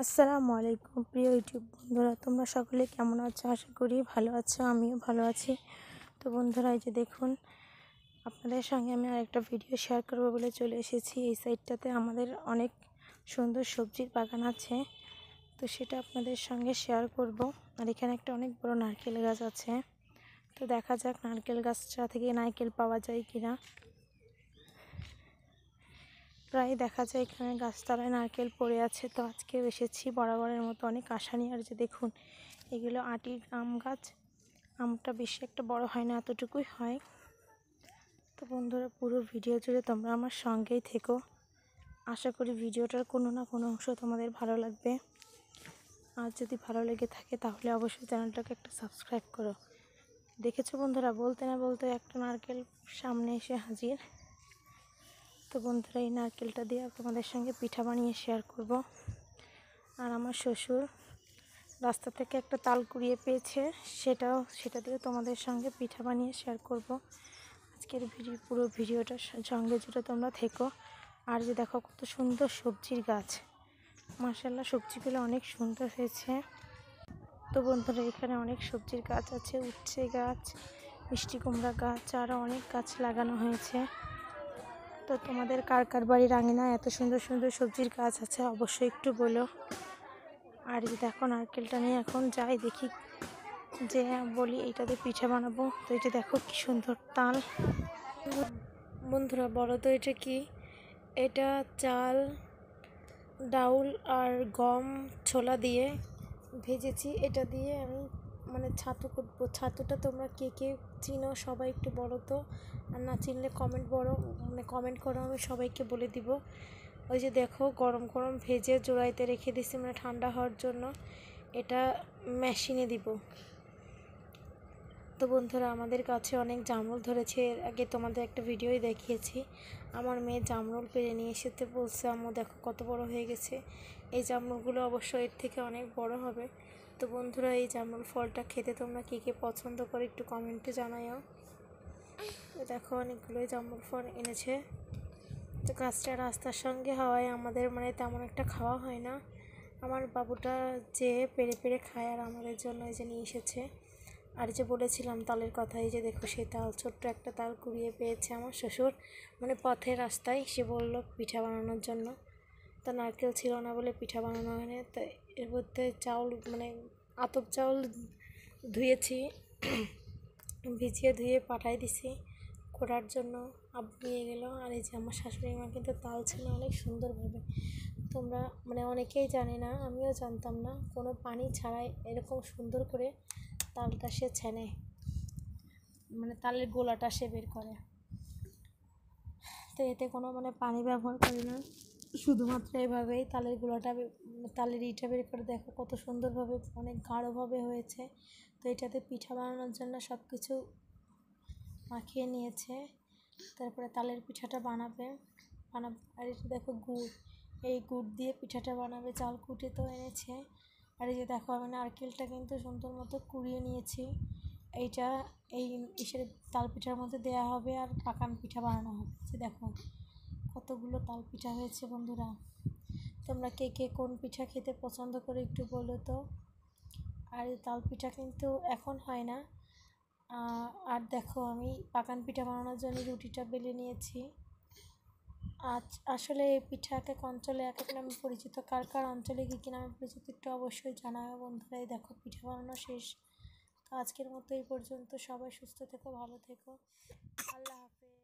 আসসালামু আলাইকুম প্রিয় ইউটিউব বন্ধুরা, তোমরা সকলে কেমন আছো? আশা করি ভালো আছো, আমিও ভালো আছি। তো বন্ধুরা, এই যে দেখুন, আপনাদের সঙ্গে আমি আরেকটা ভিডিও শেয়ার করব বলে চলে এসেছি। এই সাইডটাতে আমাদের অনেক সুন্দর সবজির বাগান আছে, তো সেটা আপনাদের সঙ্গে শেয়ার করব। আর এখানে একটা অনেক বড় নারকেল গাছ আছে, তো দেখা যাক নারকেল গাছটা থেকে নারকেল পাওয়া যায় কিনা। প্রায় দেখা যায় এখানে গাছতলায় নারকেল পড়ে আছে, তো আজকেও এসেছি বরাবরের মতো অনেক আশা নিয়ে। আর যে দেখুন, এগুলো আটির আম গাছ, আমটা বেশি একটা বড় হয় না, এতটুকুই হয়। তো বন্ধুরা, পুরো ভিডিও জুড়ে তোমরা আমার সঙ্গেই থেকো। আশা করি ভিডিওটার কোনো না কোনো অংশ তোমাদের ভালো লাগবে। আর যদি ভালো লেগে থাকে তাহলে অবশ্যই চ্যানেলটাকে একটা সাবস্ক্রাইব করো। দেখেছো বন্ধুরা, বলতে না বলতে একটা নারকেল সামনে এসে হাজির। তো বন্ধুরা, এই নারকেলটা দিয়ে তোমাদের সঙ্গে পিঠা বানিয়ে শেয়ার করব। আর আমার শ্বশুর রাস্তা থেকে একটা তাল কুড়িয়ে পেয়েছে, সেটা দিয়ে তোমাদের সঙ্গে পিঠা বানিয়ে শেয়ার করব। আজকের পুরো ভিডিওটার সঙ্গে জুড়ে তোমরা থেকো। আর যে দেখো, কত সুন্দর সবজির গাছ, মাশাআল্লাহ সবজিগুলো অনেক সুন্দর হয়েছে। তো বন্ধুরা, এখানে অনেক সবজির গাছ আছে, উচ্ছে গাছ, মিষ্টি কুমড়া গাছ, আরও অনেক গাছ লাগানো হয়েছে। তো তোমাদের কার কার বাড়ির আঙিনায় এত সুন্দর সুন্দর সবজির গাছ আছে অবশ্যই একটু বলো। আর যে দেখো, নারকেলটা নিয়ে এখন যাই, দেখি যে বলি এইটাতে পিঠা বানাবো। তো এটা দেখো কি সুন্দর তাল। বন্ধুরা বলো তো, এটা কি? এটা চাল, ডাউল আর গম ছোলা দিয়ে ভেজেছি। এটা দিয়ে আমি ছাতু করবো। ছাতুটা তোমরা কে কে চিনো সবাই একটু বলো তো, আর না চিনলে কমেন্ট করো, আমি সবাইকে বলে দিব। ওই যে দেখো, গরম গরম ভেজে জোড়াইতে রেখে দিছি ঠান্ডা হওয়ার জন্য। এটা মেশিনে দিব। তো বন্ধুরা, আমাদের কাছে অনেক জামরুল ধরেছে, এর আগে তোমাদের একটা ভিডিওই দেখিয়েছি। আমার মেয়ে জামরুল পেড়ে নিয়ে এসেতে বলছে, আম্মু দেখো কত বড় হয়ে গেছে। এই জামরুলগুলো অবশ্য এর থেকে অনেক বড় হবে। তো বন্ধুরা, এই জামরুল ফলটা খেতে তোমরা কী কী পছন্দ করে একটু কমেন্টে জানাইও। দেখো, অনেকগুলোই জামরুল ফল এনেছে। তো গাছটা রাস্তার সঙ্গে হওয়ায় আমাদের তেমন একটা খাওয়া হয় না। আমার বাবুটা যে পেড়ে পেড়ে খায়, আর আমাদের জন্য এই যে নিয়ে এসেছে। আর যে বলেছিলাম তালের কথা, এই যে দেখো সেই তাল, ছোট্ট একটা তাল কুড়িয়ে পেয়েছে আমার শ্বশুর, পথের রাস্তায়। সে বললো পিঠা বানানোর জন্য। তো নারকেল ছিল না বলে পিঠা বানানো হয়নি। তো এর মধ্যে চাউল আতপ চাউল ধুয়েছি, ভিজিয়ে ধুয়ে পাঠাই দিছি করার জন্য। আব্বু নিয়ে গেল। আর এই যে আমার শাশুড়ি মা কিন্তু তাল ছিল অনেক সুন্দরভাবে। তোমরা অনেকেই জানে না, আমিও জানতাম না, কোনো পানি ছাড়াই এরকম সুন্দর করে তালটা সে ছেনে, তালের গোলাটা সে বের করে। তো এতে কোনো পানি ব্যবহার করে না, শুধুমাত্র এভাবেই তালের গোলাটা তালের ইটা বের করে। দেখো কত সুন্দরভাবে, অনেক গাঢ়ভাবে হয়েছে। তো এটাতে পিঠা বানানোর জন্য সব কিছু মাখিয়ে নিয়েছে, তারপরে তালের পিঠাটা বানাবে। আর এটা দেখো গুড়, এই গুড় দিয়ে পিঠাটা বানাবে। চাল কুটে তো এনেছে। আর এই যে দেখো, আমি নারকেলটা কিন্তু সুন্দর মতো কুড়িয়ে নিয়েছি। এইটা এই ইসের তাল পিঠার মধ্যে দেওয়া হবে, আর পাকান পিঠা বানানো হবে। যে দেখো কতগুলো তাল পিঠা হয়েছে। বন্ধুরা, তোমরা কে কে কোন পিঠা খেতে পছন্দ করে একটু বলো তো। আর এই তাল পিঠা কিন্তু এখন হয় না। আর দেখো, আমি পাকান পিঠা বানানোর জন্য রুটিটা বেলে নিয়েছি। আসলে এই পিঠা এক এক অঞ্চলে এক এক নামে পরিচিত। কার কার অঞ্চলে কী নামে পরিচিত একটু অবশ্যই জানাবে বন্ধুরা। এই দেখো, পিঠা বানানো শেষ। তো আজকের মতো এই পর্যন্ত। সবাই সুস্থ থেকো, ভালো থেকো, আল্লাহ হাফেজ।